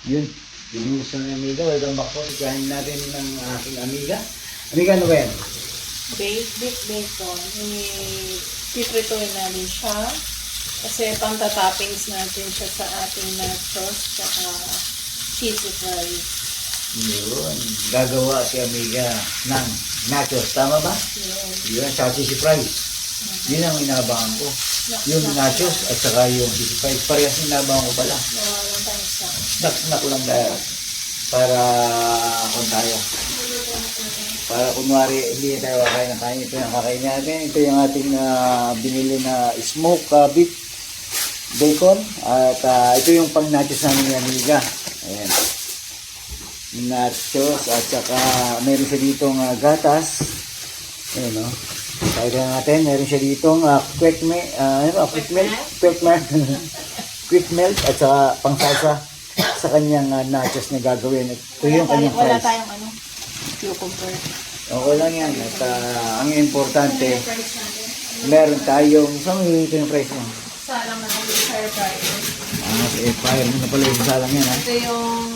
Yun. Binuhos ng amiga. Welcome back po. Ikahin natin ng aking amiga. Amiga, ano ba yan? Baked bacon. Titrituin namin siya. Kasi pang-toppings natin siya sa ating nachos tsaka cheesy fries. Yun. Gagawa si amiga ng nachos. Tama ba? Yun. Yun. Sa cheesy fries. Yun ang inabangan ko. Yung nachos at saka yung cheesy fries. Parehas inabangan ko pala. Walang tayo sa. Nak lang dahil. Para kung tayo. Para kunwari hindi tayo kakain ng kain. Ito yung kakain natin. Ito yung ating binili na smoke beef bacon. At ito yung pang nachos namin ni amiga. Ayan. Nachos at saka meron siya ditong gatas. Ayan o. Kaya natin, meron siya ditong quick melt at saka pang salsa sa kanyang nachos na gagawin. Ito yung kanyang Wala fries. tayong cucumber. Okay lang yan. At ang importante, meron tayong, saan mo ito yung fries mo? Salang na kami sa air fryer. Sa air fryer mo na pala yung salang yan. Ito yung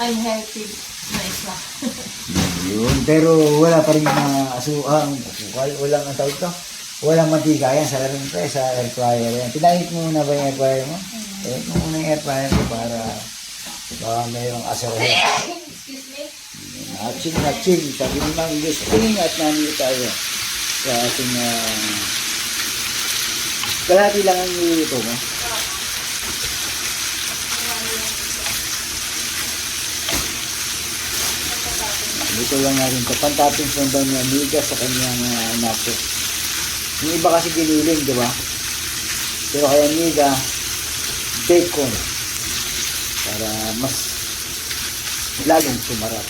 unhealthy na isla. Yun. Pero wala pa rin asukal. Walang ang tawag ito. Walang mantika yan sa air fryer yan. Pinahit mo muna ba yung air fryer mo? Pinahit mo muna yung air fryer mo para baka mayroong asar. Excuse me? Natching. Sabi mo ng English. At nandito tayo sa ating kalahati lang ang nilito mo. Dito lang natin ito. Pantapins lang daw ni amiga sa kanyang nachos. Yung iba kasi giniling, di ba? Pero kay amiga, bacon. Para mas lalong sumarap.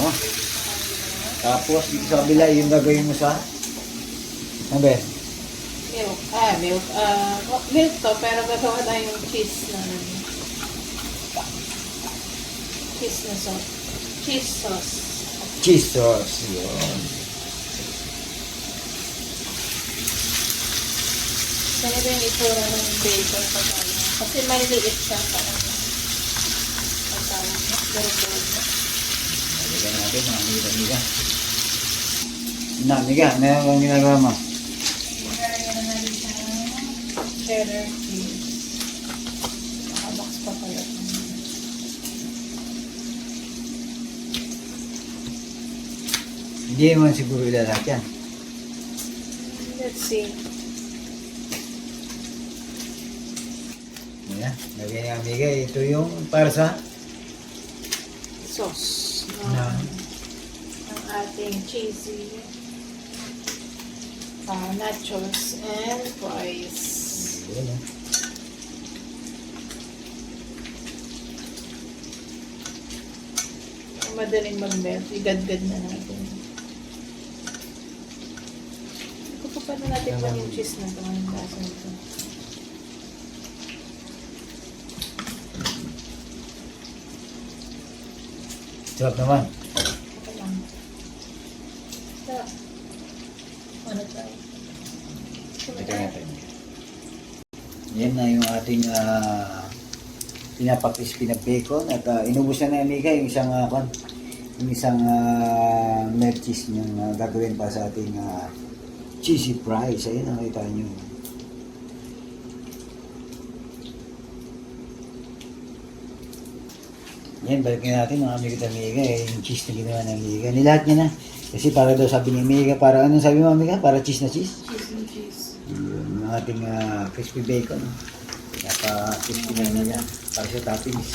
Oh. Tapos, dito sa kabila, yung gagawin mo sa ano ba? Milk. Milk to, pero gagawa tayo yung cheese na sauce. Cheese sauce. Cheese sauce. Yun. Ganito yung itsura ng bacon pagkain. Kasi may liit siya parang pagkain. Durog-durog na. Balikan natin mga amiga. Amiga, ano ang ginagawa mo? Ilalagyan na natin siya ng cheddar cheese. Nakabox pa pala. Hindi mo siguro ilalat yan. Let's see. Ayan, lagyan niya amiga. Ito yung para sa Sauce. ng Ang ating cheesy nachos and fries. yun, Madaling mag-melt. Igad-gad na natin. Kukupan na natin pa yung cheese na ito. Ang lasa nito. sarap naman. Okay lang. Sarap. Ano tayo? Ito natin. Yan na yung ating pinapakrispy na bacon at inubos na amiga yung isang melt cheese yung gagawin pa sa ating cheesy fries. Ayun, nakita nyo. Yan, balikin natin mga amiga at amiga. Yung cheese na ginawa ng amiga. Nilahat niya na. Kasi para daw sabi ni amiga, para anong sabi mo amiga? Para cheese na cheese? Cheese and cheese. Yung ating crispy bacon. Naka-crispy na amiga. Para sa toppings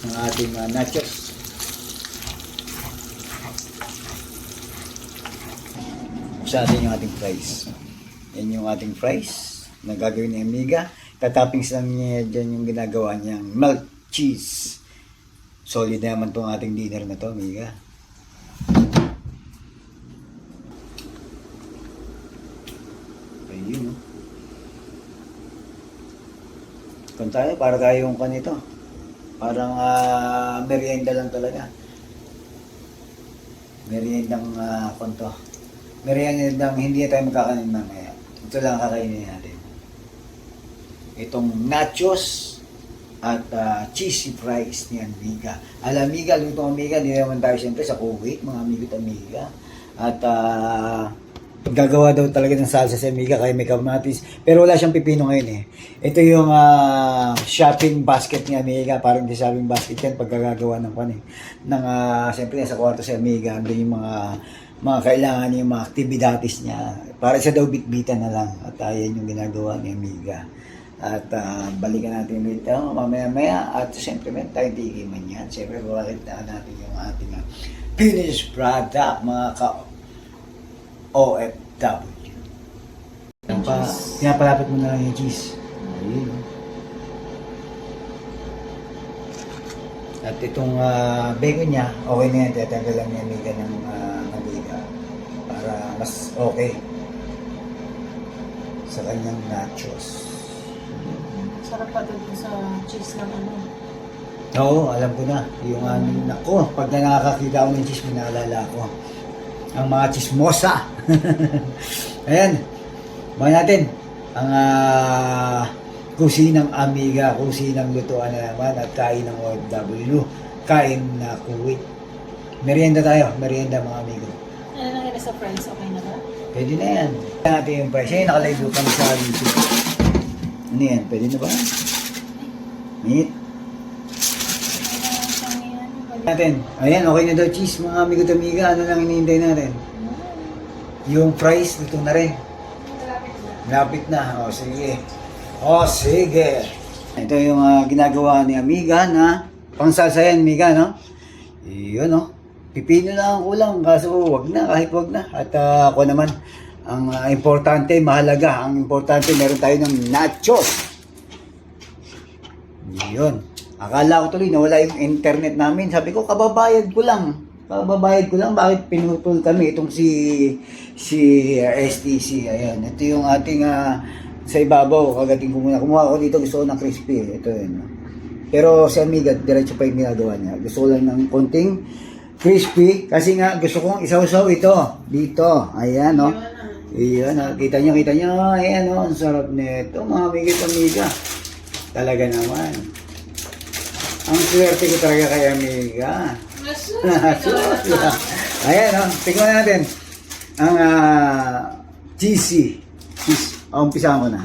ng ating nachos. Sa atin yung ating fries. Yan yung ating fries na gagawin ni amiga. Tatoppings lang niya dyan yung ginagawa niyang melt cheese. Solid naman itong ating dinner na to, amiga. Ayun, no? Kung tayo, para tayong kanito. Parang merienda lang talaga. Meriendang konto. Meriendang hindi tayo magkakanin mamaya. Ito lang kakainin natin. itong nachos at cheesy fries ni Amiga. Amiga, lutong Amiga, hindi naman tayo siyempre sa Kuwait, mga amigo't Amiga. At gagawa daw talaga ng salsa si Amiga kaya may kamatis. Pero wala siyang pipino ngayon eh. Ito yung shopping basket ni Amiga. Parang di shopping basket yan pag gagawa ng pan eh. Siyempre nasa kwarto si Amiga. Andun yung mga kailangan niya, yung mga aktibidades niya. Para siya daw bitbitan na lang. At yan yung ginagawa ni Amiga. At balikan natin dito mamaya-maya. At siyempre meron tayong tikiman yan. Siyempre babalik natin yung ating finished product mga OFW. Pinapalapit mo na lang yung cheese. Ayun. At itong bacon niya, okay na yan. Tatanggal lang niya Amiga ng Amiga para mas okay sa kanyang nachos. Sarap pa doon sa cheese ng ano. Oo, alam ko na. Yung nako, pag nakakakita ako ng cheese, minaalala ko ang mga chismosa. Ayan. Bahan natin ang kusinang Amiga, kusinang lutuan na naman at kain ng OFW, kain na Kuwait. Merienda tayo, merienda mga amigo. Ano nangyari sa fries? Okay na ba? Pwede na yan. Tignan natin yung price. Yan, nakalive kami sa YouTube. Ano yan? Pwede na ba? Meat. Natin. Ayan, okay na daw cheese mga amigo't Amiga. Ano lang hinihintay natin? Yung fries, luto na rin. Lapit na. O, sige. O, sige. Ito yung ginagawa ni Amiga na pangsalsa yan, Amiga, no? Yun, no? Pipino na ang kulang. Kaso, wag na, kahit wag na. At ako naman, ang importante, mahalaga. Ang importante, meron tayo ng nachos. Yun. Akala ko tuloy nawala yung internet namin. Sabi ko, kababayad ko lang. Bakit pinutol kami? Itong si STC. Ayan. Ito yung ating sa ibabaw. Kagating ko muna. Kumuha ko dito. Gusto ko ng crispy. Ito yun. Pero si Amiga, diretso pa yung ginagawa niya. Gusto ko lang ng konting crispy. Kasi nga, gusto kong isaw-saw ito. Dito. Ayan, no? Ayan, kita nyo. Ayan, no? Ang sarap nito. Mga Amiga. Talaga naman. Ang swerte ko talaga kay Amiga. Ayan, no? Tingnan natin. Ang cheesy. Umpisahan ko na.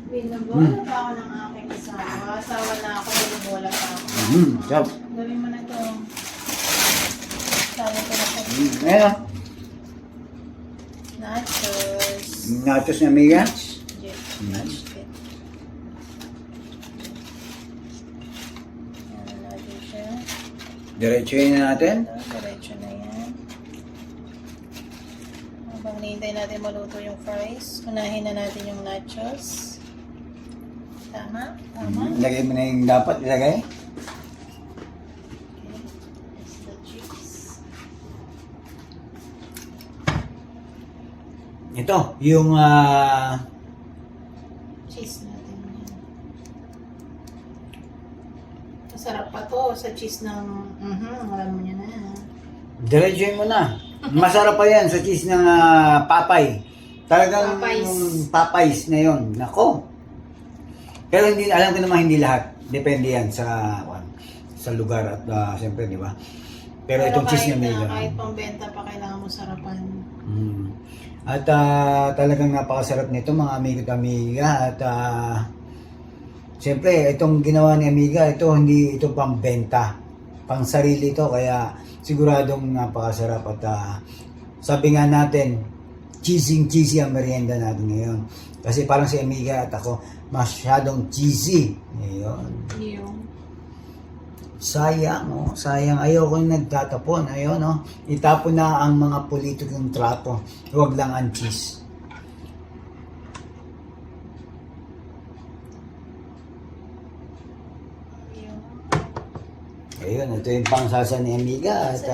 Binubola pa ako ng aking asawa. Asawa na ako, binubola pa ako. Sarap. Gawin mo na ito. Sabi ko na po. Ayan, no? Nachos. Nachos ni Amiga. Yes. Diretsuhin na natin. Diretso na yan. Habang nihintay natin maluto yung fries, unahin na natin yung nachos. Tama? Ilagay mo na yung dapat ilagay. Okay. That's the cheese. Ito, yung Cheese natin yan. Masarap pa to sa cheese ng... alam mo niya na. diretsuhin mo na. Masarap pa yan sa cheese ng Papay. Talagang Popeyes na yon. Nako. Pero hindi, alam ko naman hindi lahat. Depende yan sa lugar at siyempre, di ba? Pero itong cheese na Amiga. Kahit pambenta pa, kailangan mo sarapan. At talagang napakasarap nito mga amigo't Amiga. At siyempre, itong ginawa ni Amiga, hindi ito pang benta. Pang sarili ito, kaya siguradong napakasarap. At sabi nga natin, cheesy ang merienda natin ngayon. Kasi parang si Amiga at ako, masyadong cheesy. Ngayon. Sayang, sayang. Ayoko yung nagtatapon. Ayun, no? Itapon na ang mga politikong trapo. Huwag lang ang cheese. Ayun, ito yung pangsalsa ni Amiga. At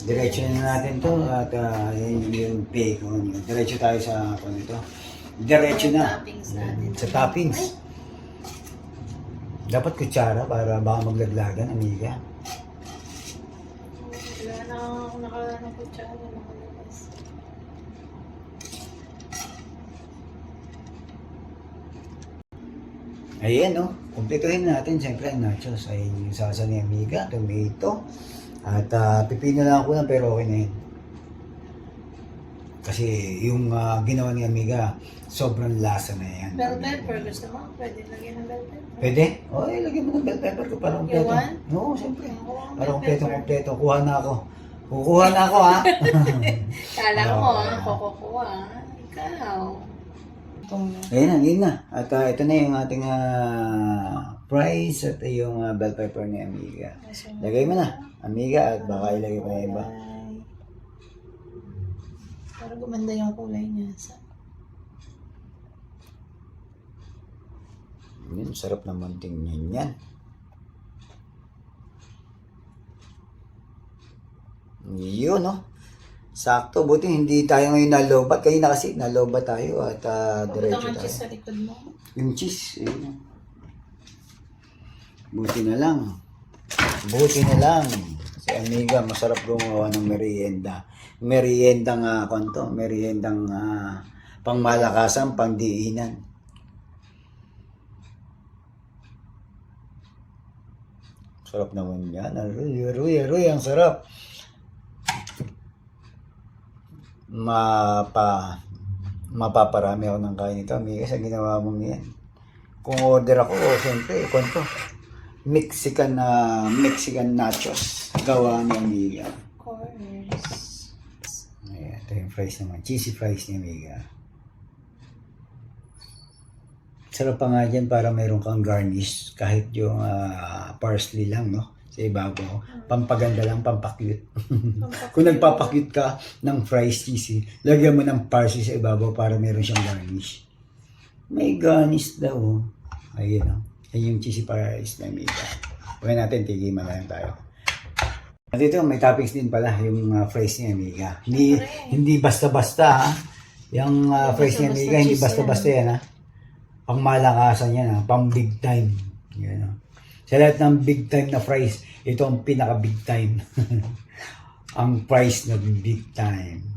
diretso na natin to. At yun yung bacon. Diretso tayo sa ito. Diretso na. Sa toppings. Dapat kutsara para baka maglaglagan, Amiga. Wala na akong nakalala ng kutsara. Nakalabas. Ayan, no? Kumpletuhin natin, siyempre, ang nachos. Ay yung salsa ni Amiga, tomato. At pipino lang ako na, pero okay na yun. Kasi yung ginawa ni Amiga, sobrang lasa na yan. Bell pepper, gusto mo? Pwede lagyan ng bell pepper. Pwede? O, lagyan mo ng bell pepper ko para You kumpleto. want? Oo, siyempre. Kuha ng Para bell kumpleto, pepper. kumpleto. Kuha na ako. Kukuha na ako, ha? Kala mo, Ah. kukuha. Ikaw. Ayun na. At ito na yung ating fries at yung bell pepper ni Amiga. Lagay mo na, Amiga, at baka ilagay pa na iba. Para gumanda yung kulay niya. Yun, sarap naman tingnan yan. Yun, no? Sakto, buti hindi tayo ngayon nalobat. Kayo na kasi nalobat tayo at diretso Pagkutang ang cheese tayo. sa likod mo. Yung cheese, yun. Buti na lang. Buti na lang. Si Amiga, masarap gumawa ng merienda. Meriendang, meriendang pangmalakasan, pangdiinan. Sarap naman yan. Ruy, ang sarap. Mapaparami ako ng kain nito, Amiga, sa ginawa mong yan. Kung order ako, siyempre, konto. Mexican nachos. Gawa ni Amiga. Of course. Ayan, ito yung fries naman. Cheesy fries ni Amiga. Sarap pa nga dyan para mayroon kang garnish. Kahit yung parsley lang, no? Sa ibabaw. Pampaganda lang, pampakyut. Kung nagpapakyut ka ng fries cheesy, lagyan mo ng parsley sa ibabaw para mayroon siyang garnish. May garnish daw. Ayun, no? Ayun yung cheesy fries na Amiga. Pagka natin, tigiman na lang tayo. At ito, may toppings din pala yung fries ni Amiga. Hindi basta-basta, ha? Yung fries ni Amiga, hindi basta-basta yan, ha? Pang malakasan yan, ha? Pang big time. Yan, ha? Sa lahat ng big time na fries, ito ang pinaka big time. Ang price na big time.